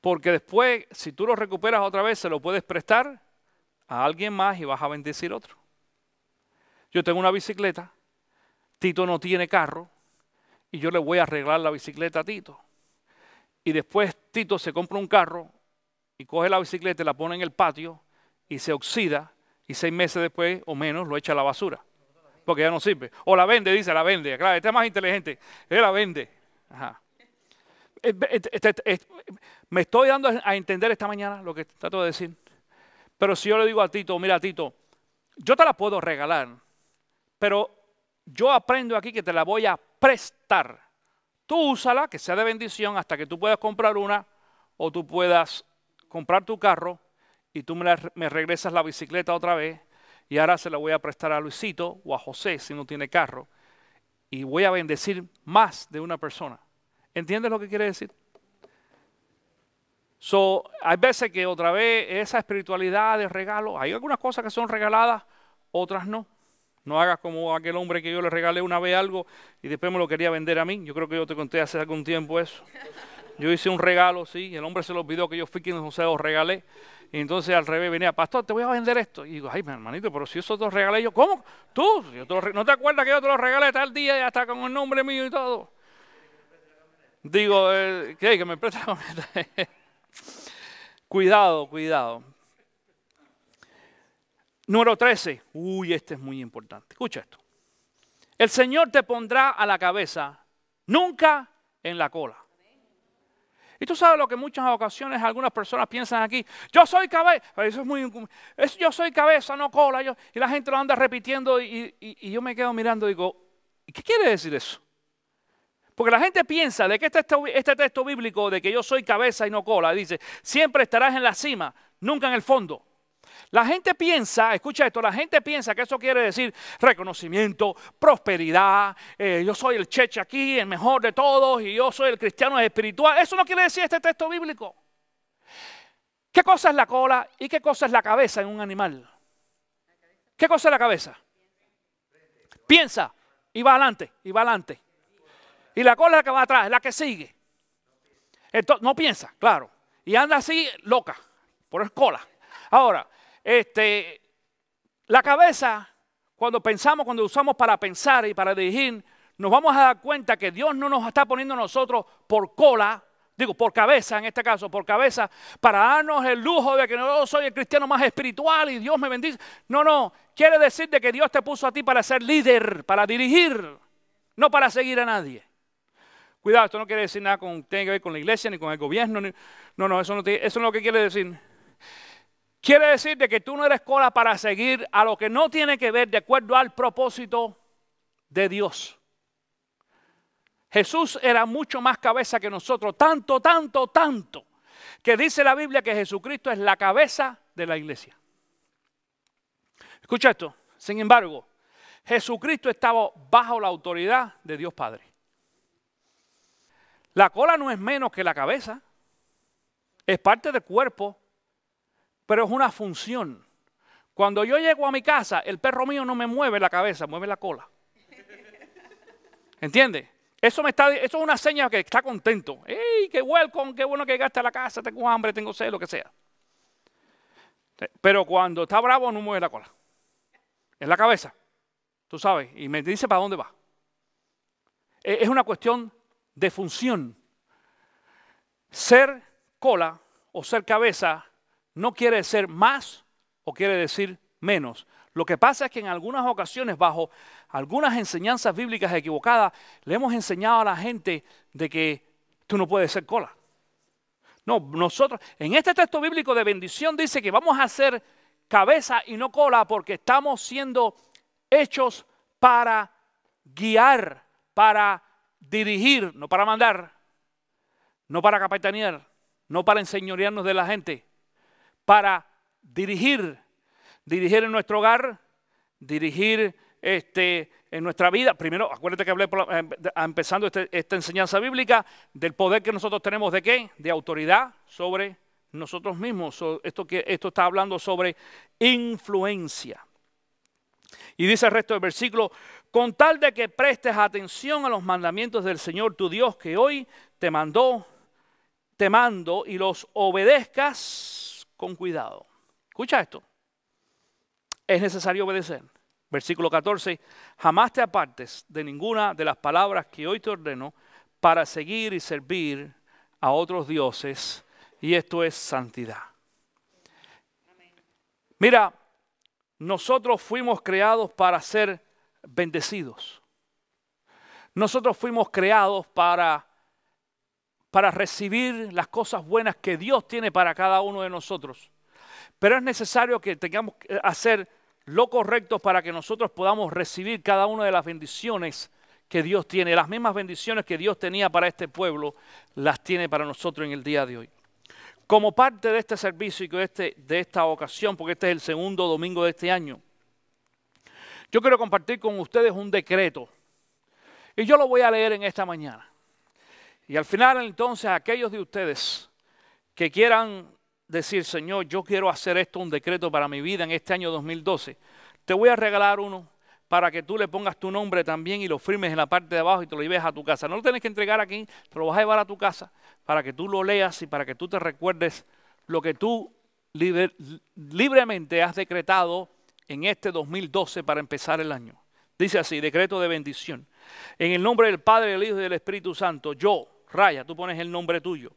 Porque después, si tú lo recuperas otra vez, se lo puedes prestar a alguien más y vas a bendecir otro. Yo tengo una bicicleta, Tito no tiene carro y yo le voy a arreglar la bicicleta a Tito. Y después Tito se compra un carro y coge la bicicleta y la pone en el patio y se oxida y 6 meses después o menos lo echa a la basura porque ya no sirve. O la vende, dice, la vende. Claro, este es más inteligente. Él la vende. Ajá. Me estoy dando a entender esta mañana lo que trato de decir. Pero si yo le digo a Tito, mira Tito, yo te la puedo regalar, pero yo aprendo aquí que te la voy a prestar. Tú úsala, que sea de bendición, hasta que tú puedas comprar una o tú puedas comprar tu carro y tú me regresas la bicicleta otra vez y ahora se la voy a prestar a Luisito o a José si no tiene carro y voy a bendecir más de una persona. ¿Entiendes lo que quiere decir? Hay veces que otra vez esa espiritualidad de regalo, hay algunas cosas que son regaladas, otras no. No hagas como aquel hombre que yo le regalé una vez algo y después me lo quería vender a mí. Yo creo que yo te conté hace algún tiempo eso. Yo hice un regalo, sí, y el hombre se lo olvidó que yo fui quien se lo regalé. Y entonces al revés venía, pastor, te voy a vender esto. Y digo, ay, mi hermanito, pero si eso te lo regalé yo, ¿cómo? ¿Tú? ¿No te acuerdas que yo te lo regalé tal día y hasta con el nombre mío y todo? Digo, ¿qué? Que me presta la camioneta. Cuidado, cuidado. Número 13. Uy, este es muy importante. Escucha esto. El Señor te pondrá a la cabeza, nunca en la cola. Y tú sabes lo que en muchas ocasiones algunas personas piensan aquí. Yo soy cabeza. Eso es muy... yo soy cabeza, no cola. Y la gente lo anda repitiendo y yo me quedo mirando y digo, ¿qué quiere decir eso? Porque la gente piensa de que este texto bíblico de que yo soy cabeza y no cola, dice, siempre estarás en la cima, nunca en el fondo. La gente piensa, escucha esto, la gente piensa que eso quiere decir reconocimiento, prosperidad, yo soy el cheche aquí, el mejor de todos y yo soy el cristiano espiritual. Eso no quiere decir este texto bíblico. ¿Qué cosa es la cola y qué cosa es la cabeza en un animal? ¿Qué cosa es la cabeza? Piensa y va adelante, y va adelante. Y la cola es la que va atrás, es la que sigue. Entonces, no piensa, claro. Y anda así loca, por es cola. Ahora, la cabeza, cuando usamos para pensar y para dirigir, nos vamos a dar cuenta que Dios no nos está poniendo a nosotros por cola, digo, por cabeza en este caso, por cabeza, para darnos el lujo de que yo soy el cristiano más espiritual y Dios me bendice. No, no, quiere decir de que Dios te puso a ti para ser líder, para dirigir, no para seguir a nadie. Cuidado, esto no quiere decir nada tiene que ver con la iglesia ni con el gobierno. No, eso no es lo que quiere decir. Quiere decir de que tú no eres cola para seguir a lo que no tiene que ver de acuerdo al propósito de Dios. Jesús era mucho más cabeza que nosotros, tanto, que dice la Biblia que Jesucristo es la cabeza de la iglesia. Escucha esto, sin embargo, Jesucristo estaba bajo la autoridad de Dios Padre. La cola no es menos que la cabeza, es parte del cuerpo, pero es una función. Cuando yo llego a mi casa, el perro mío no me mueve la cabeza, mueve la cola. ¿Entiendes? Eso es una señal que está contento. ¡Ey, qué welcome! ¡Qué bueno que llegaste a la casa! Tengo hambre, tengo sed, lo que sea. Pero cuando está bravo no mueve la cola. Es la cabeza, tú sabes, y me dice para dónde va. Es una cuestión de función. Ser cola o ser cabeza no quiere ser más o quiere decir menos. Lo que pasa es que en algunas ocasiones, bajo algunas enseñanzas bíblicas equivocadas, le hemos enseñado a la gente de que tú no puedes ser cola. No, nosotros, en este texto bíblico de bendición dice que vamos a ser cabeza y no cola porque estamos siendo hechos para guiar, para dirigir, no para mandar, no para capitanear, no para enseñorearnos de la gente, para dirigir en nuestro hogar, dirigir en nuestra vida. Primero, acuérdate que hablé empezando esta enseñanza bíblica del poder que nosotros tenemos de ¿qué? De autoridad sobre nosotros mismos. Esto está hablando sobre influencia. Y dice el resto del versículo, con tal de que prestes atención a los mandamientos del Señor tu Dios que hoy te mando y los obedezcas con cuidado. Escucha esto. Es necesario obedecer. Versículo 14, jamás te apartes de ninguna de las palabras que hoy te ordeno para seguir y servir a otros dioses, y esto es santidad. Mira, nosotros fuimos creados para ser bendecidos. Nosotros fuimos creados para recibir las cosas buenas que Dios tiene para cada uno de nosotros. Pero es necesario que tengamos que hacer lo correcto para que nosotros podamos recibir cada una de las bendiciones que Dios tiene. Las mismas bendiciones que Dios tenía para este pueblo, las tiene para nosotros en el día de hoy. Como parte de este servicio y de esta ocasión, porque este es el segundo domingo de este año, yo quiero compartir con ustedes un decreto. Y yo lo voy a leer en esta mañana. Y al final, entonces, aquellos de ustedes que quieran decir, Señor, yo quiero hacer esto un decreto para mi vida en este año 2012, te voy a regalar uno para que tú le pongas tu nombre también y lo firmes en la parte de abajo y te lo lleves a tu casa. No lo tienes que entregar aquí, te lo vas a llevar a tu casa para que tú lo leas y para que tú te recuerdes lo que tú libremente has decretado en este 2012 para empezar el año. Dice así, decreto de bendición. En el nombre del Padre, del Hijo y del Espíritu Santo, yo, Raya, tú pones el nombre tuyo,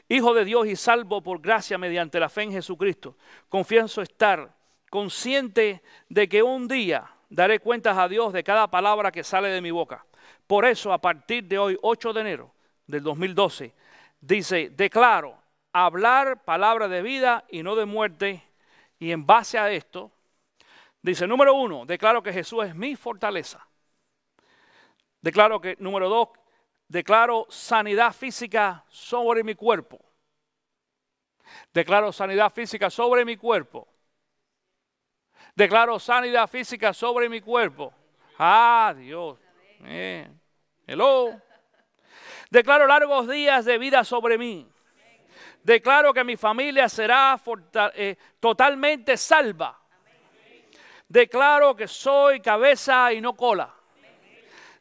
Hijo de Dios y salvo por gracia mediante la fe en Jesucristo, confieso estar consciente de que un día daré cuentas a Dios de cada palabra que sale de mi boca. Por eso, a partir de hoy, 8 de enero del 2012, dice, declaro hablar palabra de vida y no de muerte. Y en base a esto, dice, número 1, declaro que Jesús es mi fortaleza. Declaro que, número 2, declaro sanidad física sobre mi cuerpo. Declaro sanidad física sobre mi cuerpo. Declaro sanidad física sobre mi cuerpo. Ah, Dios. Hello. Declaro largos días de vida sobre mí. Declaro que mi familia será totalmente salva. Declaro que soy cabeza y no cola.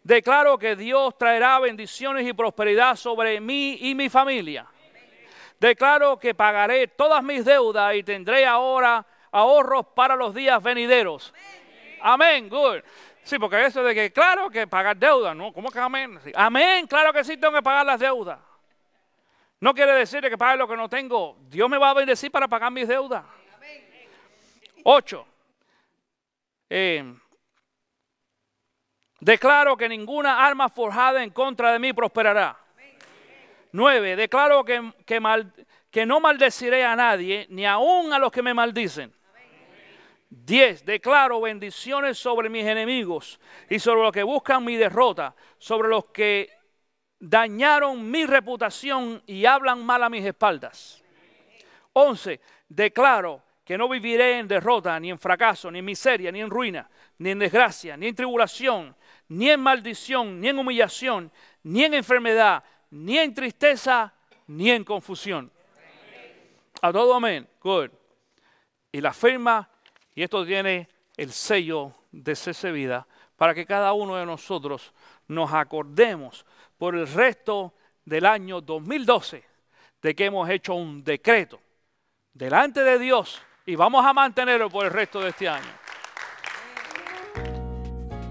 Declaro que Dios traerá bendiciones y prosperidad sobre mí y mi familia. Declaro que pagaré todas mis deudas y tendré ahora ahorros para los días venideros. Amén, good. Sí, porque eso de que claro que pagar deudas, ¿no? ¿Cómo que amén? Sí. Amén, claro que sí tengo que pagar las deudas. No quiere decir que pague lo que no tengo. Dios me va a bendecir para pagar mis deudas. 8. Declaro que ninguna arma forjada en contra de mí prosperará. 9. Declaro que no maldeciré a nadie, ni aun a los que me maldicen. 10. Declaro bendiciones sobre mis enemigos y sobre los que buscan mi derrota, sobre los que dañaron mi reputación y hablan mal a mis espaldas. 11. Declaro que no viviré en derrota, ni en fracaso, ni en miseria, ni en ruina, ni en desgracia, ni en tribulación, ni en maldición, ni en humillación, ni en enfermedad, ni en tristeza, ni en confusión. A todo amén. Good. Y la firma, y esto tiene el sello de CC Vida, para que cada uno de nosotros nos acordemos por el resto del año 2012 de que hemos hecho un decreto delante de Dios y vamos a mantenerlo por el resto de este año.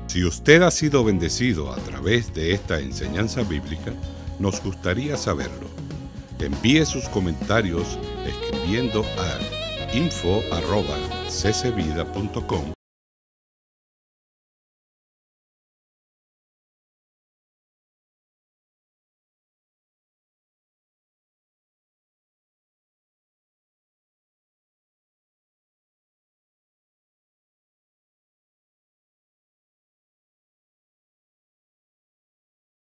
Si usted ha sido bendecido a través de esta enseñanza bíblica, nos gustaría saberlo. Envíe sus comentarios escribiendo a info@ccvida.com